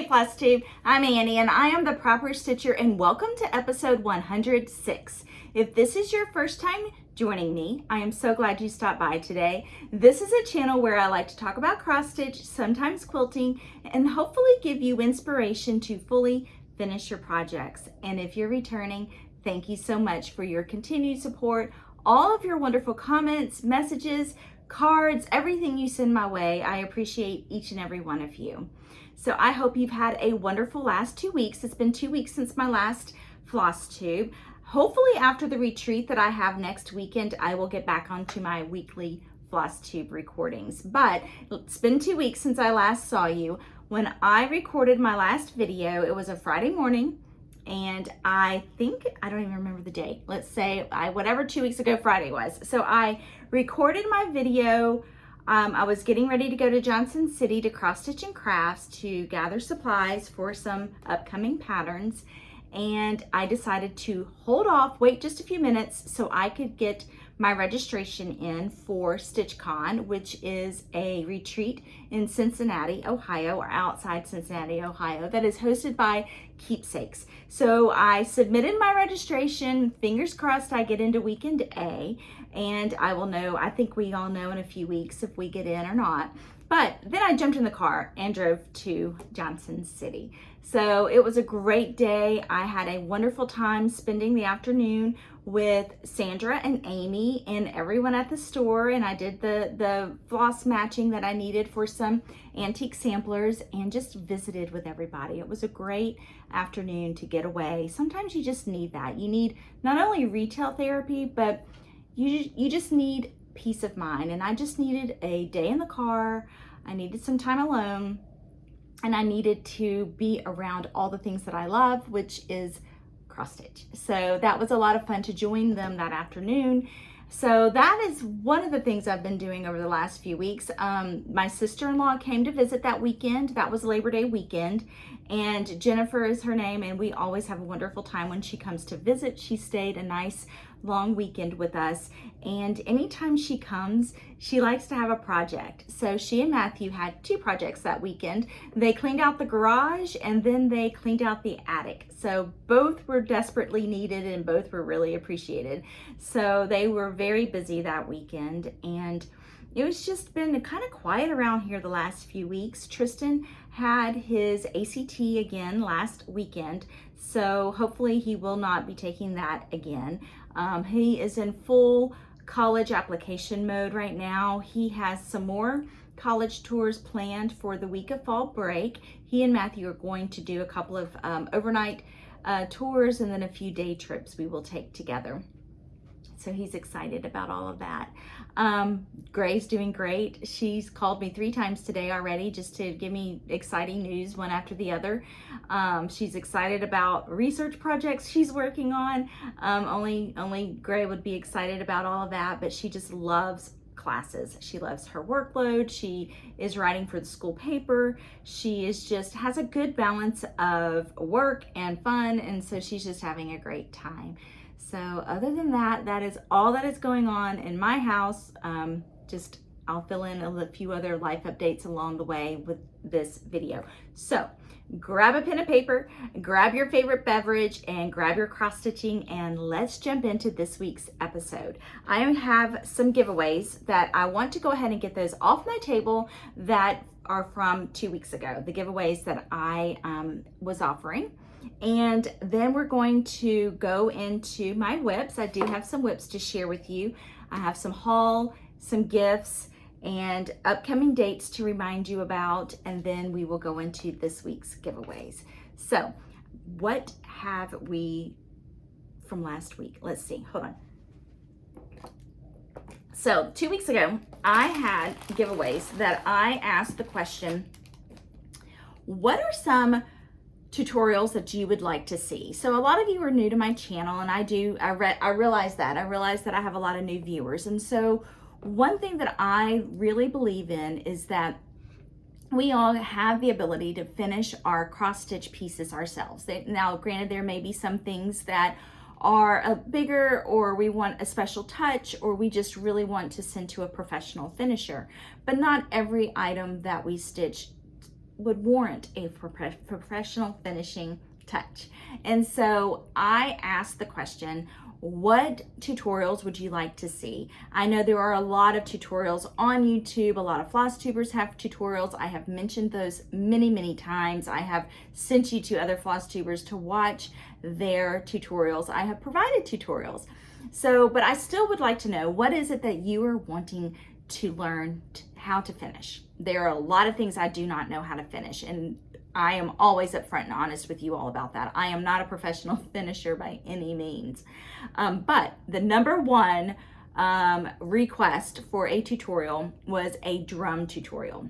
Flosstube, I'm Annie and I am the Proper Stitcher, and welcome to episode 106. If this is your first time joining me, I am so glad you stopped by today. This is a channel where I like to talk about cross stitch, sometimes quilting, and hopefully give you inspiration to fully finish your projects. And if you're returning, thank you so much for your continued support, all of your wonderful comments, messages, cards, everything you send my way. I appreciate each and every one of you. So I hope you've had a wonderful last 2 weeks. It's been 2 weeks since my last Flosstube. Hopefully after the retreat that I have next weekend, I will get back onto my weekly Flosstube recordings. But it's been 2 weeks since I last saw you. When I recorded my last video, it was a Friday morning, and I don't even remember the date. Let's say whatever 2 weeks ago Friday was. So I recorded my video. I was getting ready to go to Johnson City to Cross Stitch and Crafts to gather supplies for some upcoming patterns, and I decided to hold off, wait just a few minutes so I could get my registration in for StitchCon, which is a retreat in Cincinnati, Ohio, or outside Cincinnati, Ohio, that is hosted by Keepsakes. So I submitted my registration. Fingers crossed I get into weekend A, and I will know, I think we all know in a few weeks if we get in or not. But then I jumped in the car and drove to Johnson City. So it was a great day. I had a wonderful time spending the afternoon with Sandra and Amy and everyone at the store, and I did the floss matching that I needed for some antique samplers and just visited with everybody. It was a great afternoon to get away. Sometimes you just need that. You need not only retail therapy, but you just need peace of mind. And I just needed a day in the car. I needed some time alone, and I needed to be around all the things that I love, which is cross stitch. So that was a lot of fun to join them that afternoon. So that is one of the things I've been doing over the last few weeks. My sister-in-law came to visit that weekend. That was Labor Day weekend, and Jennifer is her name, and we always have a wonderful time when she comes to visit. She stayed a nice long weekend with us, and anytime she comes, she likes to have a project. So she and Matthew had 2 projects that weekend. They cleaned out the garage, and then they cleaned out the attic. So both were desperately needed, and both were really appreciated. So they were very busy that weekend, and it was just been kind of quiet around here the last few weeks. Tristan had his ACT again last weekend, so hopefully he will not be taking that again. He is in full college application mode right now. He has some more college tours planned for the week of fall break. He and Matthew are going to do a couple of overnight tours, and then a few day trips we will take together. So he's excited about all of that. Gray's doing great. She's called me 3 times today already just to give me exciting news, one after the other. She's excited about research projects she's working on. Only Gray would be excited about all of that, but she just loves classes. She loves her workload. She is writing for the school paper. She is just has a good balance of work and fun, and so she's just having a great time. So other than that, that is all that is going on in my house. I'll fill in a few other life updates along the way with this video. So grab a pen and paper, grab your favorite beverage, and grab your cross stitching, and let's jump into this week's episode. I have some giveaways that I want to go ahead and get those off my table that are from 2 weeks ago, the giveaways that I was offering. And then we're going to go into my whips. I do have some whips to share with you. I have some haul, some gifts, and upcoming dates to remind you about, and then we will go into this week's giveaways. So what have we from last week? Let's see, hold on. So 2 weeks ago, I had giveaways that I asked the question, what are some tutorials that you would like to see? So a lot of you are new to my channel, and I realize that I have a lot of new viewers. And so one thing that I really believe in is that we all have the ability to finish our cross stitch pieces ourselves. Now, granted, there may be some things that are bigger, or we want a special touch, or we just really want to send to a professional finisher, but not every item that we stitch would warrant a professional finishing touch. And so I asked the question, what tutorials would you like to see? I know there are a lot of tutorials on YouTube. A lot of Flosstubers have tutorials. I have mentioned those many, many times. I have sent you to other Flosstubers to watch their tutorials. I have provided tutorials. So, but I still would like to know, what is it that you are wanting to learn how to finish? There are a lot of things I do not know how to finish, and I am always upfront and honest with you all about that. I am not a professional finisher by any means. But the number one request for a tutorial was a drum tutorial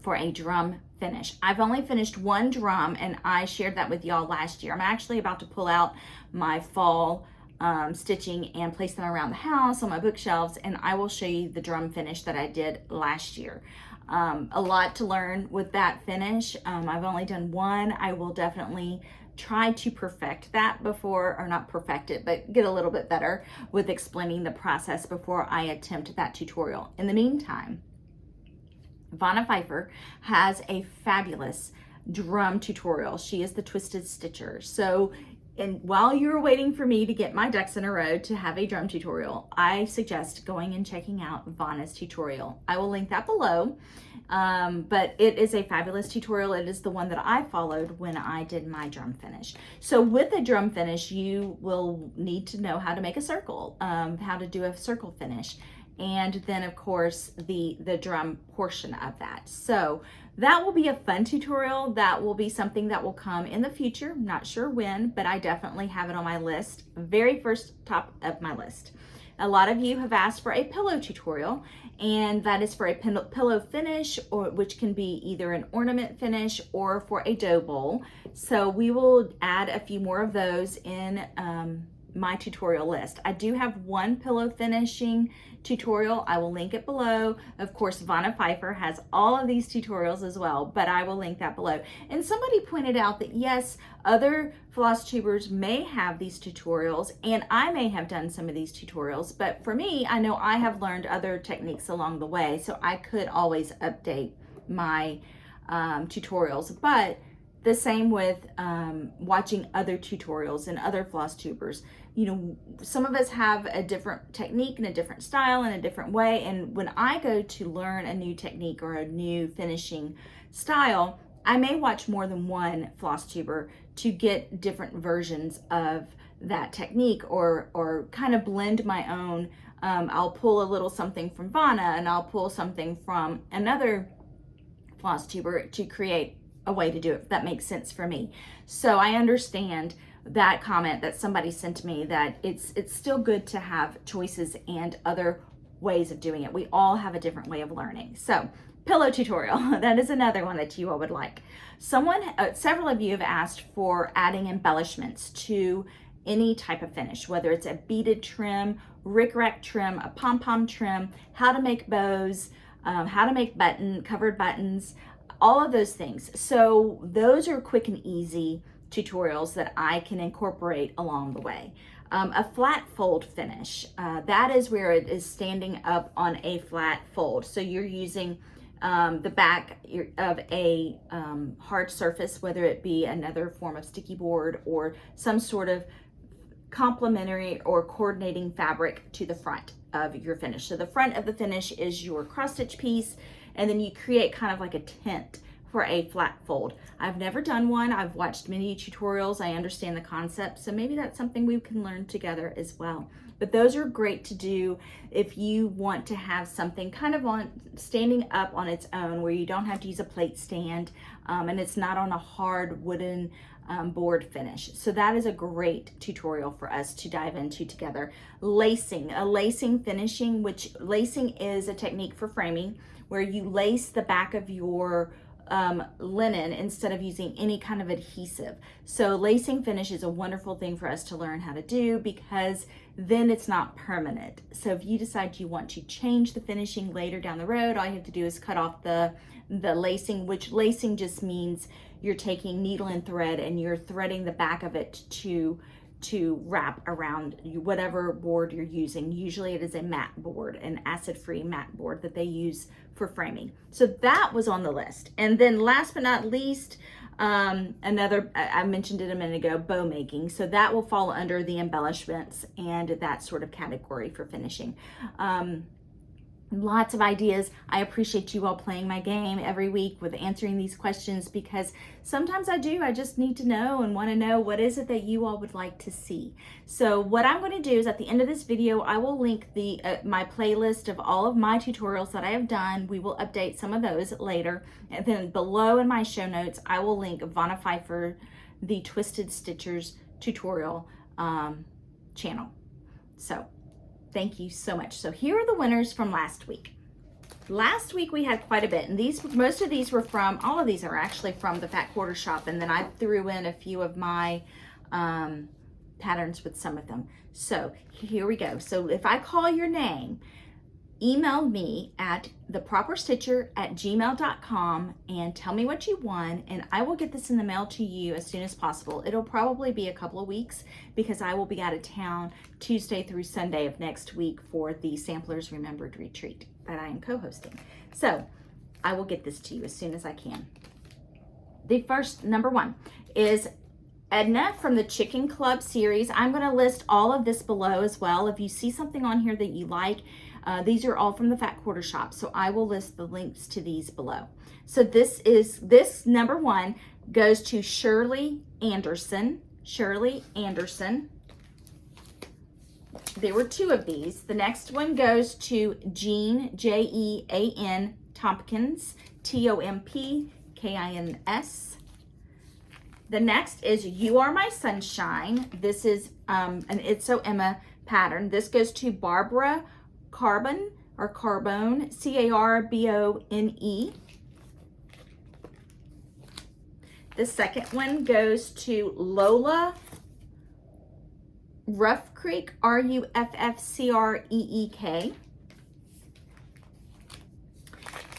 for a drum finish. I've only finished one drum, and I shared that with y'all last year. I'm actually about to pull out my fall stitching and place them around the house on my bookshelves, and I will show you the drum finish that I did last year. A lot to learn with that finish. I've only done one. I will definitely try to perfect that before, or not perfect it, but get a little bit better with explaining the process before I attempt that tutorial. In the meantime, Vanna Pfeiffer has a fabulous drum tutorial. She is the Twisted Stitcher. So, and while you're waiting for me to get my ducks in a row to have a drum tutorial, I suggest going and checking out Vanna's tutorial. I will link that below, but it is a fabulous tutorial. It is the one that I followed when I did my drum finish. So with a drum finish, you will need to know how to make a circle, how to do a circle finish, and then of course the drum portion of that. So that will be a fun tutorial. That will be something that will come in the future. Not sure when, but I definitely have it on my list. Very first top of my list. A lot of you have asked for a pillow tutorial, and that is for a pillow finish, or which can be either an ornament finish or for a dough bowl. So we will add a few more of those in my tutorial list. I do have one pillow finishing tutorial. I will link it below. Of course, Vanna Pfeiffer has all of these tutorials as well, but I will link that below. And somebody pointed out that yes, other Flosstubers may have these tutorials, and I may have done some of these tutorials, but for me, I know I have learned other techniques along the way, so I could always update my tutorials. But the same with watching other tutorials and other Flosstubers. You know, some of us have a different technique and a different style and a different way. And when I go to learn a new technique or a new finishing style, I may watch more than one Flosstuber to get different versions of that technique, or kind of blend my own. I'll pull a little something from Vanna, and I'll pull something from another Flosstuber to create a way to do it that makes sense for me. So I understand that comment that somebody sent to me, that it's still good to have choices and other ways of doing it. We all have a different way of learning. So pillow tutorial, that is another one that you all would like. Several of you have asked for adding embellishments to any type of finish, whether it's a beaded trim, rickrack trim, a pom-pom trim, how to make bows, how to make covered buttons, all of those things. So those are quick and easy tutorials that I can incorporate along the way. A flat fold finish, that is where it is standing up on a flat fold. So you're using the back of a hard surface, whether it be another form of sticky board or some sort of complementary or coordinating fabric to the front of your finish. So the front of the finish is your cross stitch piece, and then you create kind of like a tent for a flat fold. I've never done one. I've watched many tutorials. I understand the concept, so maybe that's something we can learn together as well. But those are great to do if you want to have something kind of on standing up on its own, where you don't have to use a plate stand, and it's not on a hard wooden board finish. So that is a great tutorial for us to dive into together. Lacing, a lacing finishing, which lacing is a technique for framing where you lace the back of your linen instead of using any kind of adhesive. So lacing finish is a wonderful thing for us to learn how to do, because then it's not permanent. So if you decide you want to change the finishing later down the road, all you have to do is cut off the lacing, which lacing just means you're taking needle and thread and you're threading the back of it to wrap around whatever board you're using. Usually it is a matte board, an acid-free matte board that they use for framing. So that was on the list. And then last but not least, another, I mentioned it a minute ago, bow making. So that will fall under the embellishments and that sort of category for finishing. Lots of ideas. I appreciate you all playing my game every week with answering these questions, because sometimes I just need to know and want to know what is it that you all would like to see. So what I'm going to do is at the end of this video, I will link the my playlist of all of my tutorials that I have done. We will update some of those later. And then below in my show notes, I will link Vanna Pfeiffer, the Twisted Stitchers tutorial channel. So thank you so much. So here are the winners from last week. Last week we had quite a bit, and most of these were from, all of these are actually from the Fat Quarter Shop, and then I threw in a few of my patterns with some of them. So here we go. So if I call your name, email me at theproperstitcher@gmail.com and tell me what you won, and I will get this in the mail to you as soon as possible. It'll probably be a couple of weeks because I will be out of town Tuesday through Sunday of next week for the Samplers Remembered Retreat that I am co-hosting. So I will get this to you as soon as I can. The first, number one, is Edna from the Chicken Club series. I'm going to list all of this below as well. If you see something on here that you like, these are all from the Fat Quarter Shop, so I will list the links to these below. So this number one goes to Shirley Anderson. Shirley Anderson. There were two of these. The next one goes to Jean, Jean Tompkins, Tompkins. The next is You Are My Sunshine. This is an It's So Emma pattern. This goes to Barbara Carbone, Carbone. The second one goes to Lola Rough Creek, Ruffcreek.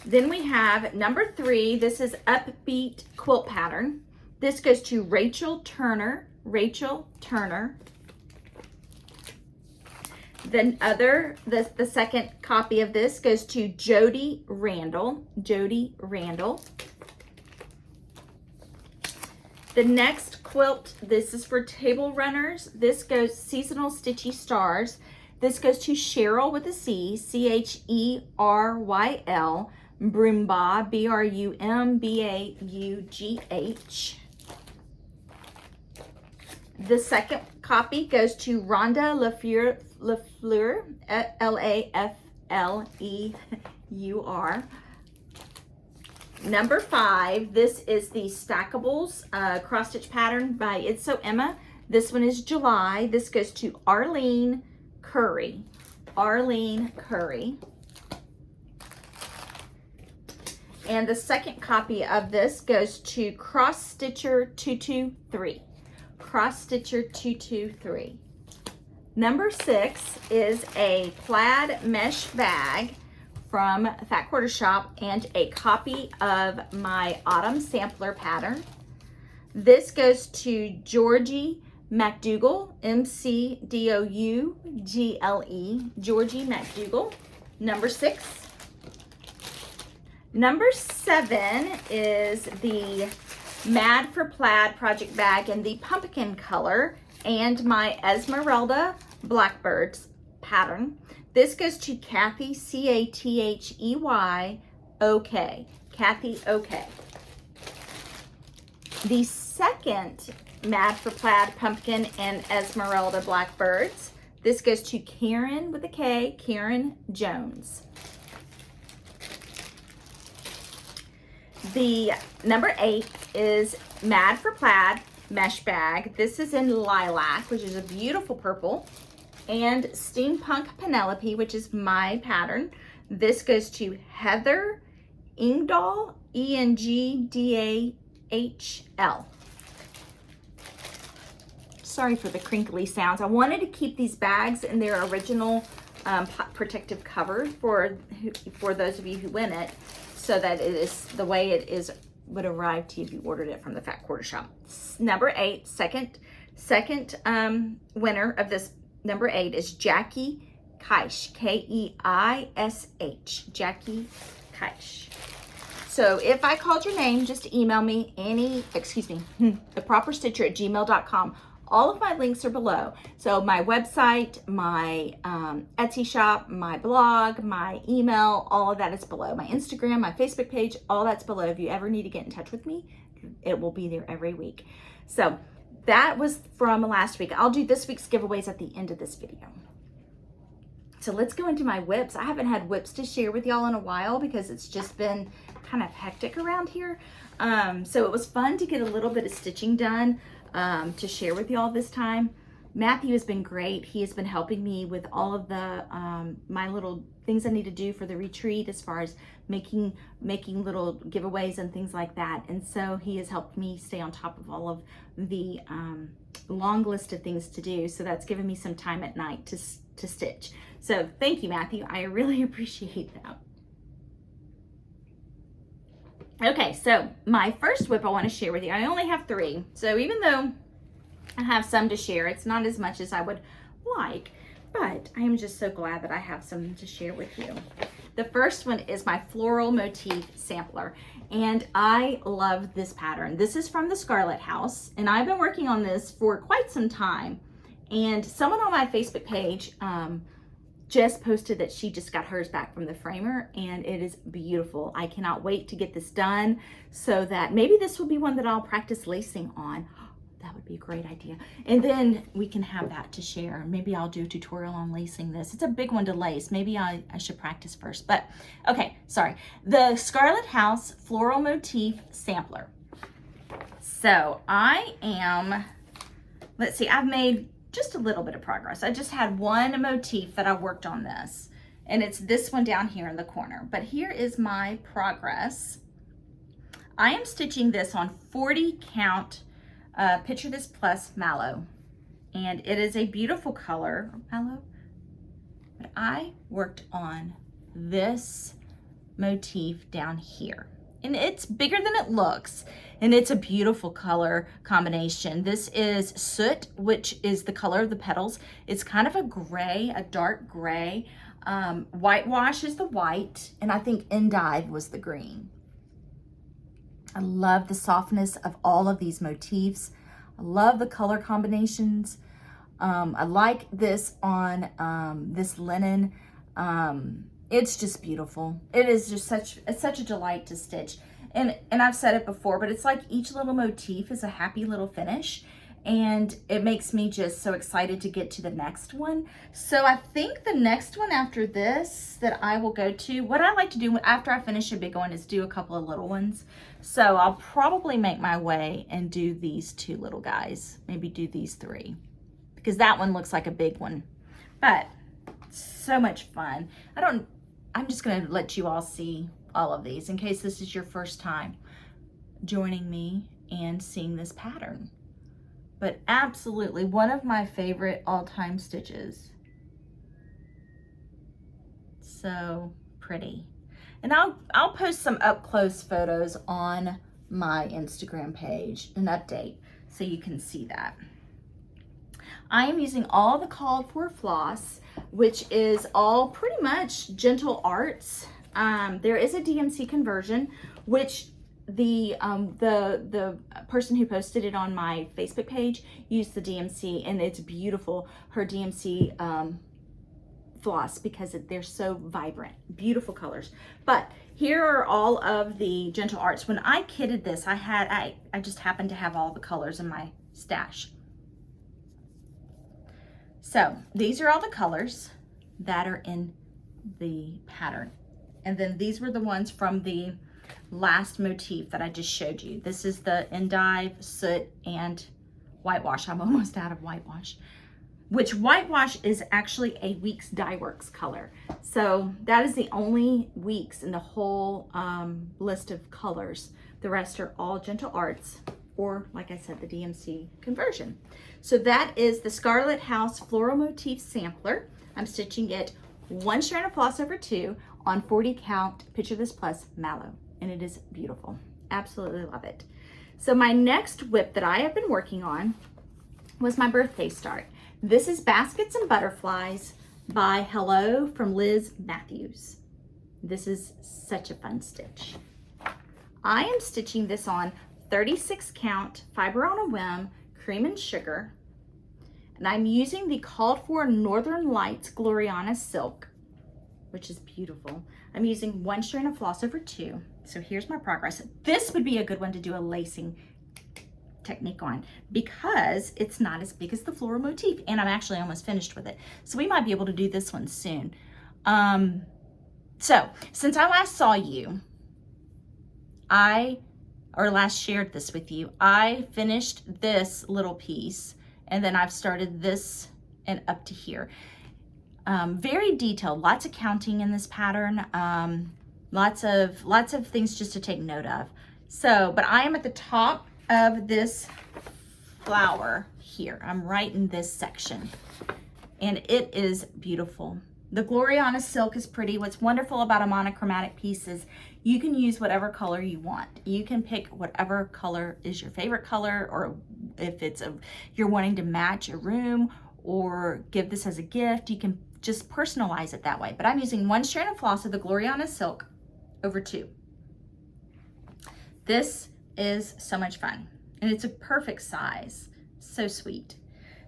Then we have number 3. This is Upbeat Quilt Pattern. This goes to Rachel Turner. The second copy of this goes to Jody Randall. The next quilt, this is for table runners. This goes Seasonal Stitchy Stars. This goes to Cheryl with a C, Cheryl, Brumbagh, Brumbaugh. The second copy goes to Rhonda Lafleur, Lafleur. Number 5, this is the Stackables cross stitch pattern by It's So Emma. This one is July. This goes to Arlene Curry. And the second copy of this goes to Cross Stitcher 223. Number 6 is a plaid mesh bag from Fat Quarter Shop and a copy of my Autumn Sampler pattern. This goes to Georgie McDougal, McDougle, Georgie McDougal. Number 6. Number 7 is the Mad for Plaid project bag in the pumpkin color and my Esmeralda Blackbirds pattern. This goes to Kathy, Cathey, Okay. Kathy, okay. The second Mad for Plaid Pumpkin and Esmeralda Blackbirds. This goes to Karen with a K, Karen Jones. The number 8 is Mad for Plaid Mesh Bag. This is in Lilac, which is a beautiful purple. And Steampunk Penelope, which is my pattern. This goes to Heather Engdahl, Engdahl. Sorry for the crinkly sounds. I wanted to keep these bags in their original protective cover for those of you who win it, so that it is the way it is would arrive to you if you ordered it from the Fat Quarter Shop. Number 8, second winner of this number 8 is Jackie Keish, Keish, Jackie Keish. So if I called your name, just email me theproperstitcher@gmail.com. All of my links are below. So my website, my Etsy shop, my blog, my email, all of that is below. My Instagram, my Facebook page, all that's below. If you ever need to get in touch with me, it will be there every week. So that was from last week. I'll do this week's giveaways at the end of this video. So let's go into my whips. I haven't had whips to share with y'all in a while because it's just been kind of hectic around here. So it was fun to get a little bit of stitching done to share with y'all this time. Matthew has been great. He has been helping me with all of the my little things I need to do for the retreat, as far as making little giveaways and things like that. And so he has helped me stay on top of all of the long list of things to do. So that's given me some time at night to stitch. So thank you, Matthew. I really appreciate that. Okay, so my first whip I want to share with you. I only have 3. So even though I have some to share, it's not as much as I would like, but I am just so glad that I have some to share with you. The first one is my Floral Motif sampler, and I love this pattern. This is from the Scarlet house, and I've been working on this for quite some time. And someone on my Facebook page just posted that she just got hers back from the framer, and it is beautiful. I cannot wait to get this done, so that maybe this will be one that I'll practice lacing on. That would be a great idea. And then we can have that to share. Maybe I'll do a tutorial on lacing this. It's a big one to lace. Maybe I should practice first. But okay, sorry. The Scarlet House Floral Motif Sampler. So I am, let's see, I've made just a little bit of progress. I just had one motif that I worked on this, and it's this one down here in the corner. But here is my progress. I am stitching this on 40 count Picture This Plus Mallow, and it is a beautiful color, mallow. But I worked on this motif down here, and it's bigger than it looks, and it's a beautiful color combination. This is Soot, which is the color of the petals. It's kind of a gray, a dark gray. Whitewash is the white, and I think Endive was the green. I love the softness of all of these motifs. I love the color combinations. I like this on this linen. It's just beautiful. It is just such a delight to stitch. And I've said it before, but it's like each little motif is a happy little finish, and it makes me just so excited to get to the next one. So I think the next one after this that I will go to, what I like to do after I finish a big one is do a couple of little ones. So I'll probably make my way and do these 2 little guys, maybe do these 3, because that one looks like a big one. But so much fun. I'm just gonna let you all see all of these in case this is your first time joining me and seeing this pattern. But absolutely one of my favorite all-time stitches. So pretty. And I'll post some up-close photos on my Instagram page, an update, so you can see that. I am using all the called for floss, which is all pretty much Gentle Arts. There is a DMC conversion, which the person who posted it on my Facebook page used the DMC, and it's beautiful. Her DMC floss because they're so vibrant, beautiful colors. But here are all of the Gentle Arts. When I kitted this, I just happened to have all the colors in my stash. So these are all the colors that are in the pattern. And then these were the ones from the last motif that I just showed you. This is the endive, soot, and whitewash. I'm almost out of whitewash, which whitewash is actually a Weeks Dye Works color. So that is the only Weeks in the whole list of colors. The rest are all Gentle Arts, or like I said, the DMC conversion. So that is the Scarlet House Floral Motif Sampler. I'm stitching it 1 strand of floss over 2 on 40 count Picture This Plus mallow, and it is beautiful. Absolutely love it. So my next whip that I have been working on was my birthday start. This is Baskets and Butterflies by Hello from Liz Matthews. This is such a fun stitch. I am stitching this on 36 count Fiber on a Whim Cream and Sugar, and I'm using the called for Northern Lights Gloriana silk, which is beautiful. I'm using 1 strand of floss over 2. So here's my progress. This would be a good one to do a lacing technique on because it's not as big as the floral motif, and I'm actually almost finished with it. So we might be able to do this one soon. So since I last saw you, last shared this with you, I finished this little piece, and then I've started this and up to here. Very detailed, lots of counting in this pattern, lots of things just to take note of. So, but I am at the top of this flower here. I'm right in this section, and it is beautiful. The Gloriana silk is pretty. What's wonderful about a monochromatic piece is you can use whatever color you want. You can pick whatever color is your favorite color, or if you're wanting to match a room or give this as a gift, you can just personalize it that way. But I'm using 1 strand of floss of the Gloriana silk over 2. This is so much fun, and it's a perfect size. So sweet.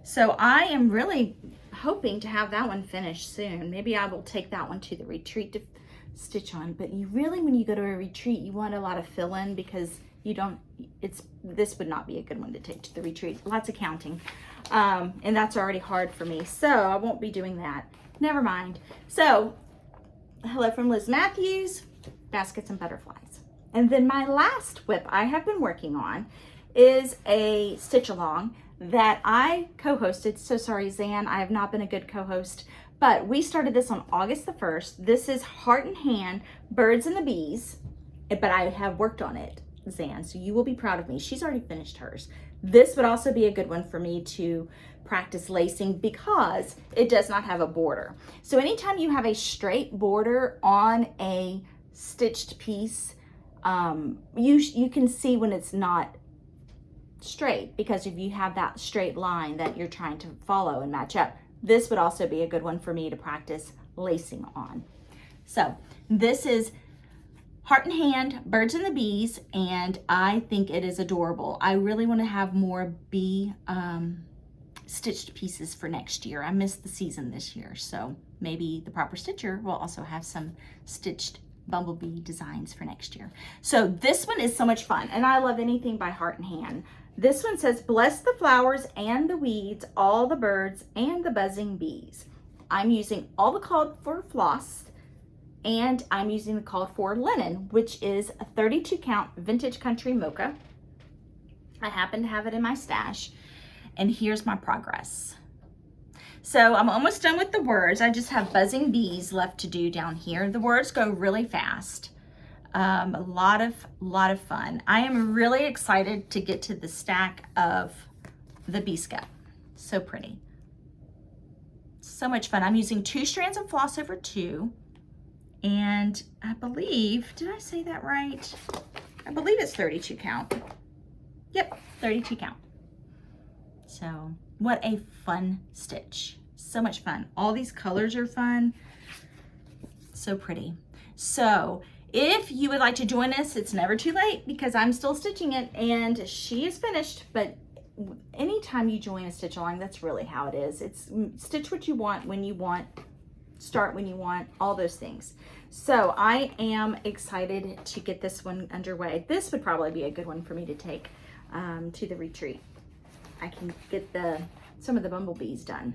So I am really hoping to have that one finished soon. Maybe I will take that one to the retreat to stitch on. But you really, when you go to a retreat, you want a lot of fill-in because this would not be a good one to take to the retreat. Lots of counting. And that's already hard for me. So I won't be doing that. Never mind. So Hello from Liz Matthews, Baskets and Butterflies. And then my last whip I have been working on is a stitch along that I co-hosted. So sorry, Zan, I have not been a good co-host, but we started this on August the 1st. This is Heart and Hand, Birds and the Bees, but I have worked on it, Zan, so you will be proud of me. She's already finished hers. This would also be a good one for me to practice lacing because it does not have a border. So anytime you have a straight border on a stitched piece, you can see when it's not straight, because if you have that straight line that you're trying to follow and match up, this would also be a good one for me to practice lacing on. So this is Heart and Hand, Birds and the Bees, and I think it is adorable. I really want to have more bee stitched pieces for next year. I missed the season this year, so maybe the Proper Stitcher will also have some stitched bumblebee designs for next year. So this one is so much fun, and I love anything by Heart and Hand. This one says, bless the flowers and the weeds, all the birds and the buzzing bees. I'm using all the called for floss, and I'm using the called for linen, which is a 32 count vintage country mocha. I happen to have it in my stash, and here's my progress. So I'm almost done with the words. I just have buzzing bees left to do down here. The words go really fast. A lot of fun. I am really excited to get to the stack of the bee scout. So pretty. So much fun. I'm using 2 strands of floss over 2. And I believe, did I say that right? I believe it's 32 count. Yep, 32 count. So what a fun stitch. So much fun. All these colors are fun. So pretty. So if you would like to join us, it's never too late because I'm still stitching it and she is finished. But anytime you join a stitch along, that's really how it is. It's stitch what you want when you want. start when you want, all those things. So I am excited to get this one underway. This would probably be a good one for me to take to the retreat. I can get some of the bumblebees done.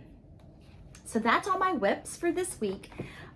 So that's all my whips for this week.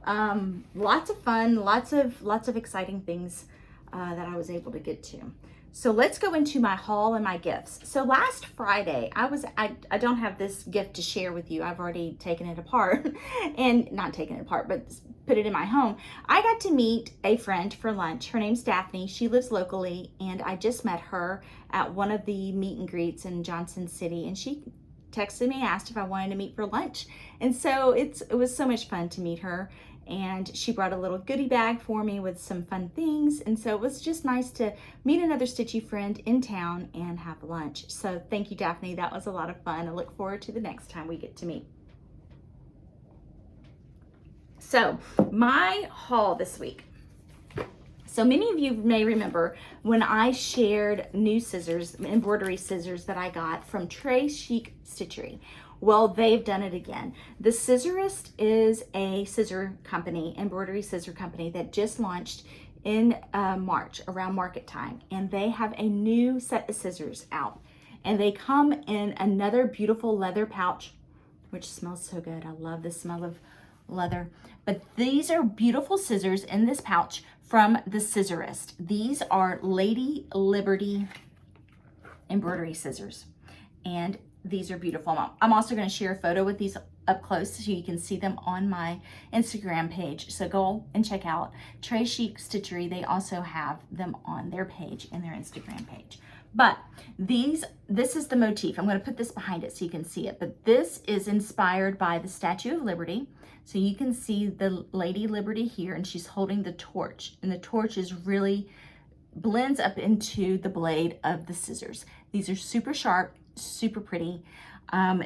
Lots of fun, lots of exciting things that I was able to get to. So let's go into my haul and my gifts. So last Friday, I don't have this gift to share with you. I've already taken it apart and not taken it apart, but put it in my home. I got to meet a friend for lunch. Her name's Daphne. She lives locally, and I just met her at one of the meet and greets in Johnson City, and she texted me, asked if I wanted to meet for lunch. And so it was so much fun to meet her. And she brought a little goodie bag for me with some fun things. And so it was just nice to meet another stitchy friend in town and have lunch. So thank you, Daphne. That was a lot of fun. I look forward to the next time we get to meet. So my haul this week. So many of you may remember when I shared new scissors, embroidery scissors that I got from Très Chic Stitchery. Well, they've done it again. The Scissorist is a scissor company, embroidery scissor company that just launched in March, around market time. And they have a new set of scissors out. And they come in another beautiful leather pouch, which smells so good. I love the smell of leather. But these are beautiful scissors in this pouch from the Scissorist. These are Lady Liberty embroidery scissors. And these are beautiful. I'm also going to share a photo with these up close so you can see them on my Instagram page. So go and check out Très Chic Stitchery. They also have them on their page and their Instagram page. But this is the motif. I'm going to put this behind it so you can see it. But this is inspired by the Statue of Liberty. So you can see the Lady Liberty here, and she's holding the torch. And the torch is really blends up into the blade of the scissors. These are super sharp, super pretty.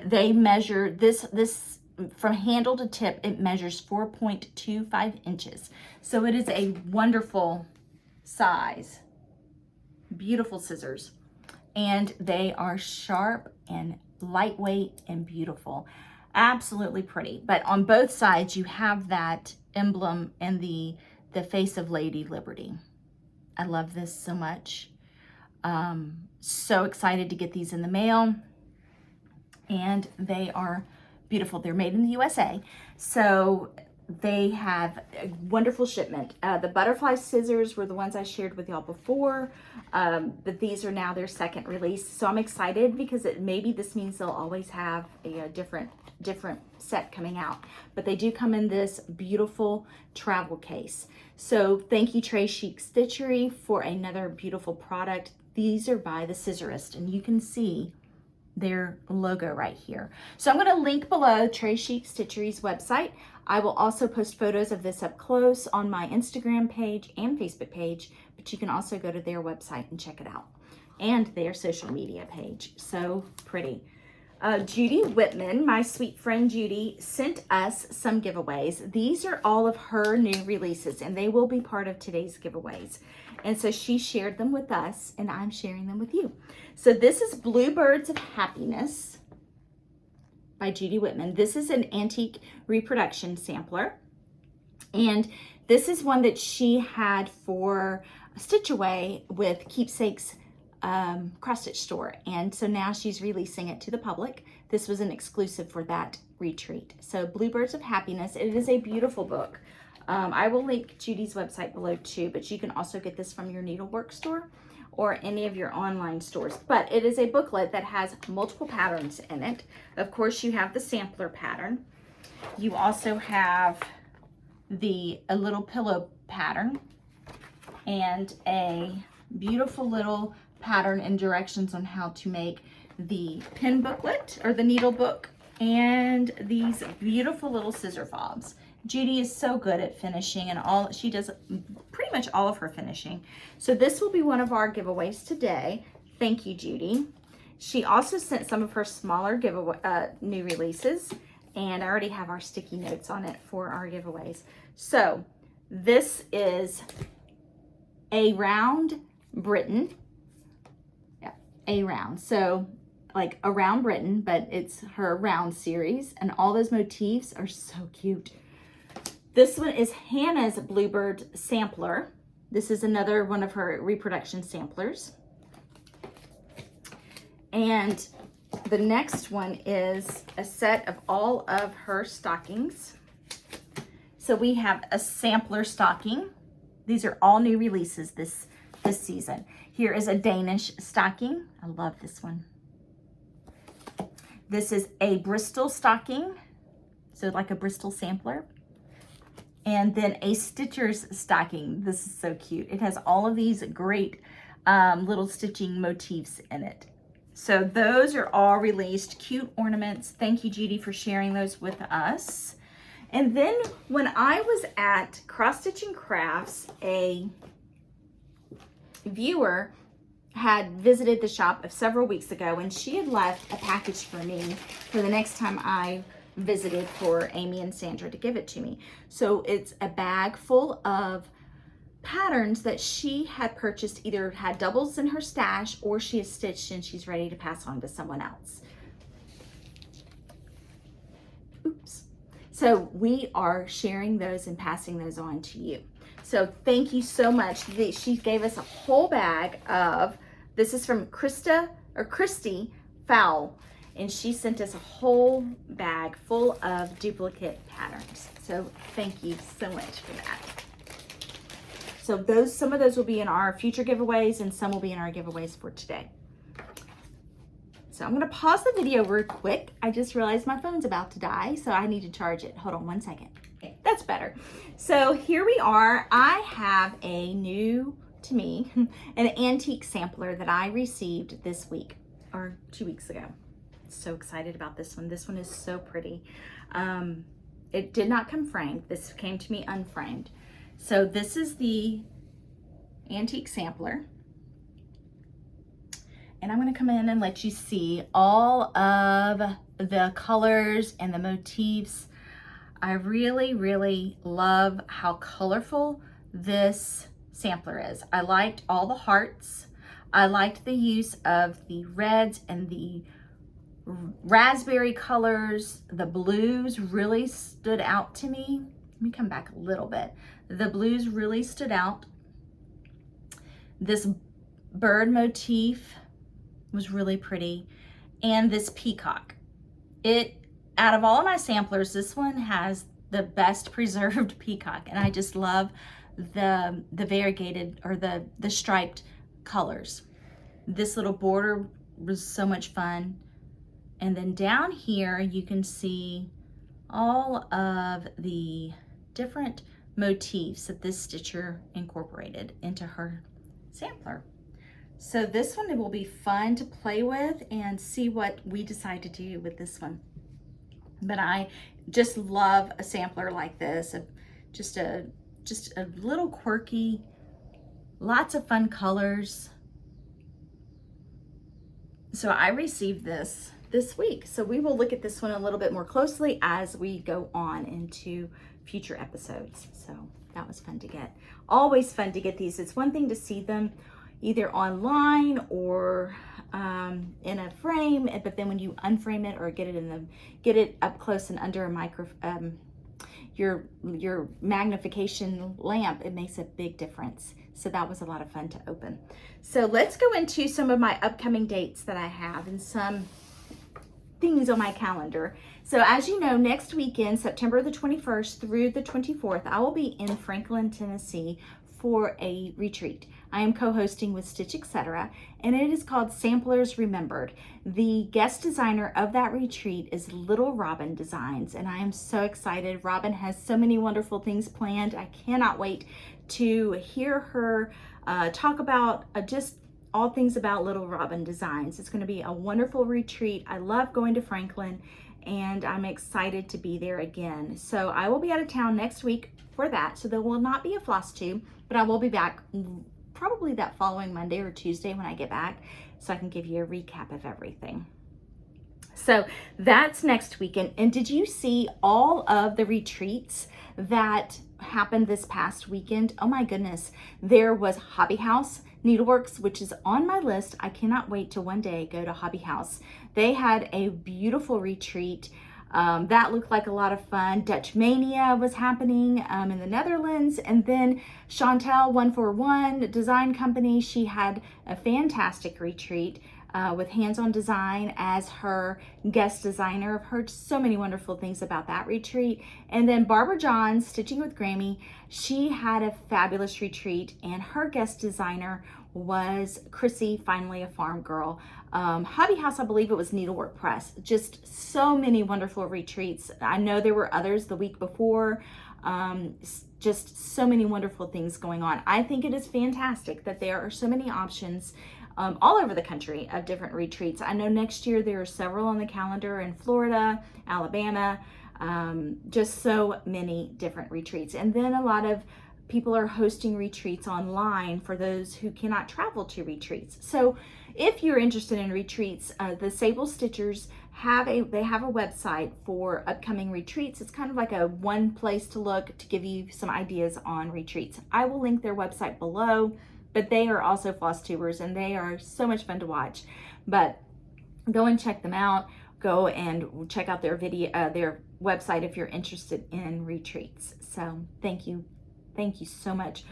They measure this from handle to tip, it measures 4.25 inches. So it is a wonderful size. Beautiful scissors. And they are sharp and lightweight and beautiful. Absolutely pretty. But on both sides, you have that emblem and the face of Lady Liberty. I love this so much. So excited to get these in the mail, and they are beautiful. They're made in the USA, so they have a wonderful shipment. The butterfly scissors were the ones I shared with y'all before, but these are now their second release. So I'm excited because maybe this means they'll always have a different set coming out, but they do come in this beautiful travel case. So thank you, Très Chic Stitchery, for another beautiful product. These are by the Scissorist, and you can see their logo right here. So I'm going to link below Très Chic Stitchery's website. I will also post photos of this up close on my Instagram page and Facebook page, but you can also go to their website and check it out, and their social media page. So pretty. Judy Whitman, my sweet friend Judy, sent us some giveaways. These are all of her new releases, and they will be part of today's giveaways. And so she shared them with us, and I'm sharing them with you. So this is Bluebirds of Happiness by Judy Whitman. This is an antique reproduction sampler. And this is one that she had for Stitch Away with Keepsake's cross stitch store, and so now she's releasing it to the public. This was an exclusive for that retreat. So Bluebirds of Happiness, it is a beautiful book. I will link Judy's website below too, but you can also get this from your needlework store or any of your online stores. But it is a booklet that has multiple patterns in it. Of course, you have the sampler pattern. You also have a little pillow pattern and a beautiful little pattern and directions on how to make the pin booklet or the needle book, and these beautiful little scissor fobs. Judy is so good at finishing, and she does pretty much all of her finishing. So this will be one of our giveaways today. Thank you, Judy. She also sent some of her smaller new releases, and I already have our sticky notes on it for our giveaways. So this is a round Britain. A round, so like Around Britain, but it's her round series, and all those motifs are so cute. This one is Hannah's Bluebird Sampler. This is another one of her reproduction samplers. And the next one is a set of all of her stockings. So we have a sampler stocking. These are all new releases this season. Here is a Danish stocking. I love this one. This is a Bristol stocking, so like a Bristol sampler. And then a Stitcher's stocking. This is so cute. It has all of these great little stitching motifs in it. So those are all released, cute ornaments. Thank you, Judy, for sharing those with us. And then when I was at Cross Stitching Crafts, a viewer had visited the shop several weeks ago, and she had left a package for me for the next time I visited for Amy and Sandra to give it to me. So it's a bag full of patterns that she had purchased, either had doubles in her stash or she has stitched and she's ready to pass on to someone else. Oops. So we are sharing those and passing those on to you. So thank you so much. She gave us a whole bag of, this is from Christy Fowl, and she sent us a whole bag full of duplicate patterns. So thank you so much for that. So some of those will be in our future giveaways and some will be in our giveaways for today. So I'm gonna pause the video real quick. I just realized my phone's about to die, so I need to charge it. Hold on 1 second. Okay, that's better. So here we are. I have a new, to me, an antique sampler that I received this week, or 2 weeks ago. So excited about this one. This one is so pretty. It did not come framed. This came to me unframed. So this is the antique sampler. And I'm gonna come in and let you see all of the colors and the motifs. I really, really love how colorful this sampler is. I liked all the hearts. I liked the use of the reds and the raspberry colors. The blues really stood out to me. Let me come back a little bit. The blues really stood out. This bird motif was really pretty. And this peacock. Out of all of my samplers, this one has the best preserved peacock. And I just love the variegated, or the striped colors. This little border was so much fun. And then down here, you can see all of the different motifs that this stitcher incorporated into her sampler. So this one, it will be fun to play with and see what we decide to do with this one. But I just love a sampler like this, just a little quirky, lots of fun colors. So I received this week. So we will look at this one a little bit more closely as we go on into future episodes. So that was fun to get. Always fun to get these. It's one thing to see them either online or in a frame, but then when you unframe it or get it up close and under a your magnification lamp, it makes a big difference. So that was a lot of fun to open. So let's go into some of my upcoming dates that I have and some things on my calendar. So as you know, next weekend, September the 21st through the 24th, I will be in Franklin, Tennessee for a retreat. I am co-hosting with Stitch, etc., and it is called Samplers Remembered. The guest designer of that retreat is Little Robin Designs, and I am so excited. Robin has so many wonderful things planned. I cannot wait to hear her talk about just all things about Little Robin Designs. It's going to be a wonderful retreat. I love going to Franklin, and I'm excited to be there again. So I will be out of town next week for that, so there will not be a Flosstube, but I will be back probably that following Monday or Tuesday when I get back, so I can give you a recap of everything. So that's next weekend. And did you see all of the retreats that happened this past weekend? Oh my goodness. There was Hobby House Needleworks, which is on my list. I cannot wait to one day go to Hobby House. They had a beautiful retreat That looked like a lot of fun. Dutch Mania was happening in the Netherlands. And then Chantel 141 Design Company, she had a fantastic retreat with hands-on design as her guest designer. I've heard so many wonderful things about that retreat. And then Barbara Johns, Stitching with Grammy, she had a fabulous retreat, and her guest designer was Chrissy, finally a farm girl. Hobby House, I believe it was Needlework Press. Just so many wonderful retreats. I know there were others the week before. Just so many wonderful things going on. I think it is fantastic that there are so many options all over the country of different retreats. I know next year there are several on the calendar in Florida, Alabama, just so many different retreats. And then a lot of people are hosting retreats online for those who cannot travel to retreats. So if you're interested in retreats, the Sable Stitchers have a website for upcoming retreats. It's kind of like a one place to look to give you some ideas on retreats. I will link their website below, but they are also Flosstubers and they are so much fun to watch. But go and check them out. Go and check out their their website if you're interested in retreats. So thank you so much,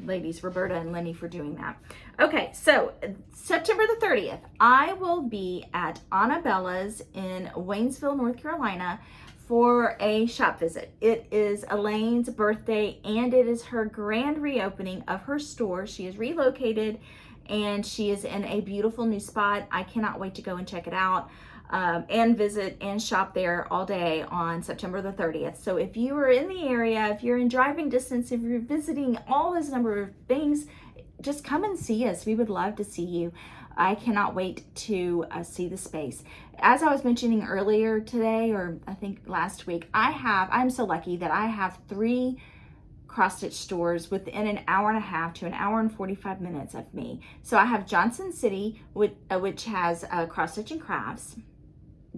ladies, Roberta and Lenny, for doing that. Okay, so September the 30th, I will be at Anabella's in Waynesville, North Carolina for a shop visit. It is Elaine's birthday and it is her grand reopening of her store. She is relocated and she is in a beautiful new spot. I cannot wait to go and check it out. And visit and shop there all day on September the 30th. So if you are in the area, if you're in driving distance, if you're visiting all this number of things, just come and see us. We would love to see you. I cannot wait to see the space. As I was mentioning earlier today, or I think last week, I'm so lucky that I have 3 cross-stitch stores within an hour and a half to an hour and 45 minutes of me. So I have Johnson City, which has Cross-Stitch and Crafts.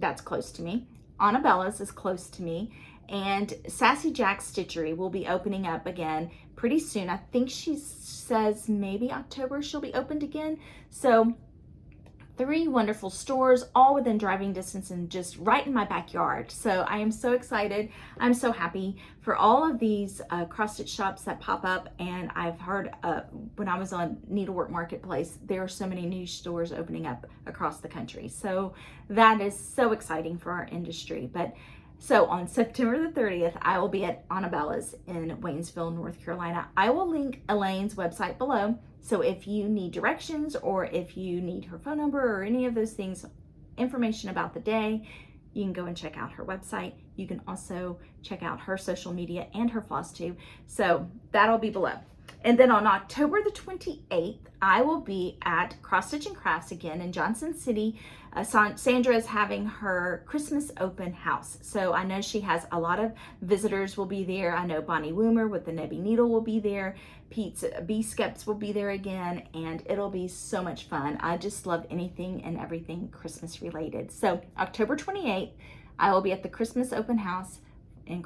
That's close to me. Anabella's is close to me. And Sassy Jack's Stitchery will be opening up again pretty soon. I think she says maybe October she'll be opened again. So 3 wonderful stores, all within driving distance and just right in my backyard. So I am so excited. I'm so happy for all of these cross-stitch shops that pop up. And I've heard when I was on Needlework Marketplace, there are so many new stores opening up across the country. So that is so exciting for our industry. But so on September the 30th, I will be at Anabella's in Waynesville, North Carolina. I will link Elaine's website below. So if you need directions or if you need her phone number or any of those things, information about the day, you can go and check out her website. You can also check out her social media and her Flosstube. So that'll be below. And then on October the 28th, I will be at Cross Stitch and Crafts again in Johnson City. Sandra is having her Christmas open house. So I know she has a lot of visitors will be there. I know Bonnie Woomer with the Nebby Needle will be there. Pete's B-Skeps will be there again, and it'll be so much fun. I just love anything and everything Christmas related. So October 28th, I will be at the Christmas open house in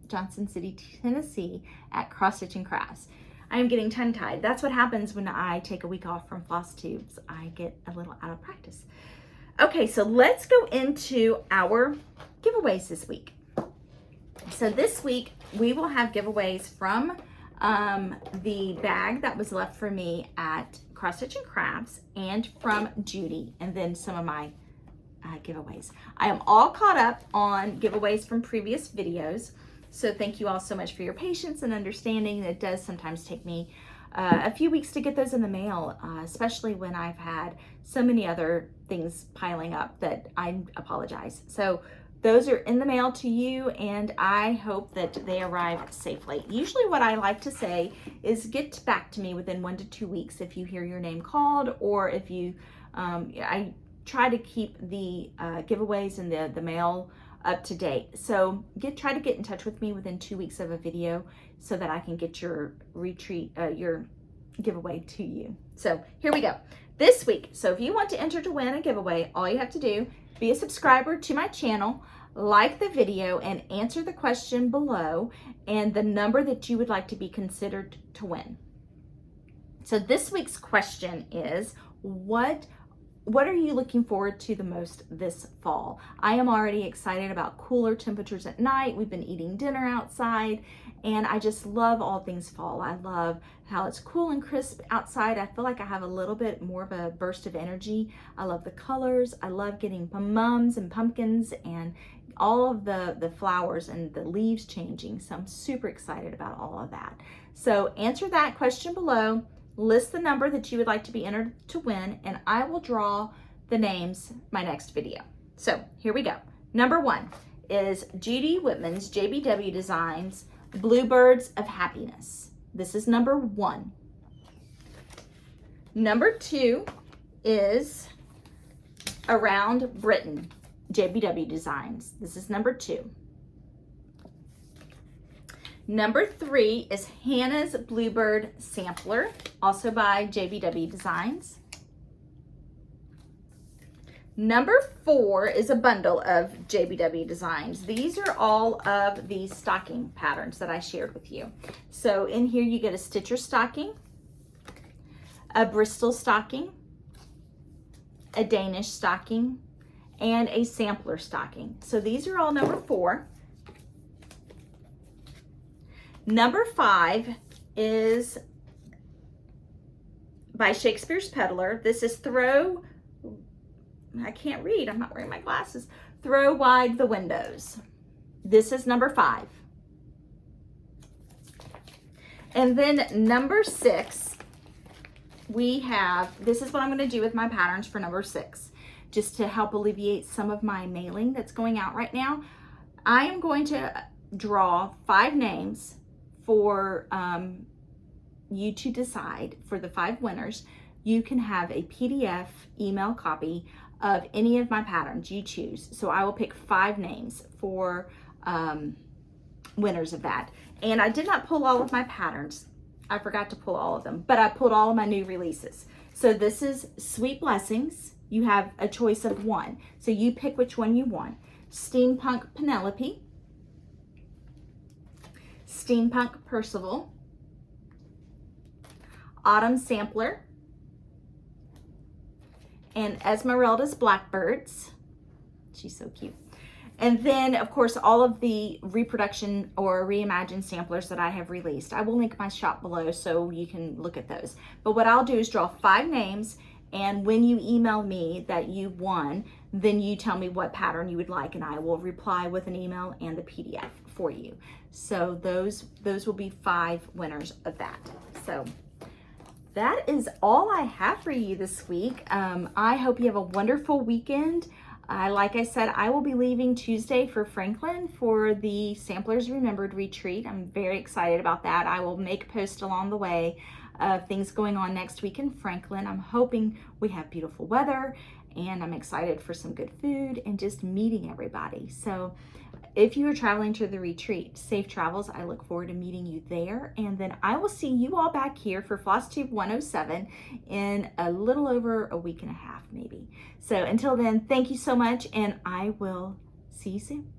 Johnson City, Tennessee at Cross Stitch and Crafts. I am getting tongue-tied. That's what happens when I take a week off from Flosstubes. I get a little out of practice. Okay, so let's go into our giveaways this week. So this week, we will have giveaways from the bag that was left for me at Cross Stitch and Crafts and from Judy, and then some of my giveaways. I am all caught up on giveaways from previous videos. So thank you all so much for your patience and understanding. It does sometimes take me a few weeks to get those in the mail, especially when I've had so many other things piling up that I apologize. So those are in the mail to you, and I hope that they arrive safely. Usually what I like to say is get back to me within 1 to 2 weeks if you hear your name called, or if you, I try to keep the giveaways and the mail up to date. So try to get in touch with me within 2 weeks of a video so that I can get your your giveaway to you. So here we go. This week, so if you want to enter to win a giveaway, all you have to do, be a subscriber to my channel, like the video, and answer the question below and the number that you would like to be considered to win. So this week's question is, what what are you looking forward to the most this fall? I am already excited about cooler temperatures at night. We've been eating dinner outside, and I just love all things fall. I love how it's cool and crisp outside. I feel like I have a little bit more of a burst of energy. I love the colors. I love getting mums and pumpkins and all of the flowers and the leaves changing. So I'm super excited about all of that. So answer that question below. List the number that you would like to be entered to win, and I will draw the names my next video. So here we go. Number 1 is Judy Whitman's JBW Designs Bluebirds of Happiness. This is number 1. Number 2 is Around Britain JBW Designs. This is number 2. Number 3 is Hannah's Bluebird Sampler, also by JBW Designs. Number 4 is a bundle of JBW Designs. These are all of the stocking patterns that I shared with you. So in here you get a Stitcher stocking, a Bristol stocking, a Danish stocking, and a sampler stocking. So these are all number 4. Number 5 is by Shakespeare's Peddler. This is I can't read, I'm not wearing my glasses. Throw Wide the Windows. This is number 5. And then number 6, we have, this is what I'm going to do with my patterns for number 6, just to help alleviate some of my mailing that's going out right now. I am going to draw 5 names for you to decide for the 5 winners. You can have a PDF email copy of any of my patterns you choose. So I will pick 5 names for winners of that. And I did not pull all of my patterns. I forgot to pull all of them, but I pulled all of my new releases. So this is Sweet Blessings. You have a choice of 1. So you pick which one you want. Steampunk Penelope, Steampunk Percival, Autumn Sampler, and Esmeralda's Blackbirds. She's so cute. And then, of course, all of the reproduction or reimagined samplers that I have released. I will link my shop below so you can look at those. But what I'll do is draw 5 names, and when you email me that you won, then you tell me what pattern you would like, and I will reply with an email and the PDF for you. So those will be 5 winners of that. So that is all I have for you this week. I hope you have a wonderful weekend. Like I said, I will be leaving Tuesday for Franklin for the Samplers Remembered retreat. I'm very excited about that. I will make a post along the way of things going on next week in Franklin. I'm hoping we have beautiful weather, and I'm excited for some good food and just meeting everybody. So if you are traveling to the retreat, safe travels. I look forward to meeting you there. And then I will see you all back here for Flosstube 107 in a little over a week and a half, maybe. So until then, thank you so much, and I will see you soon.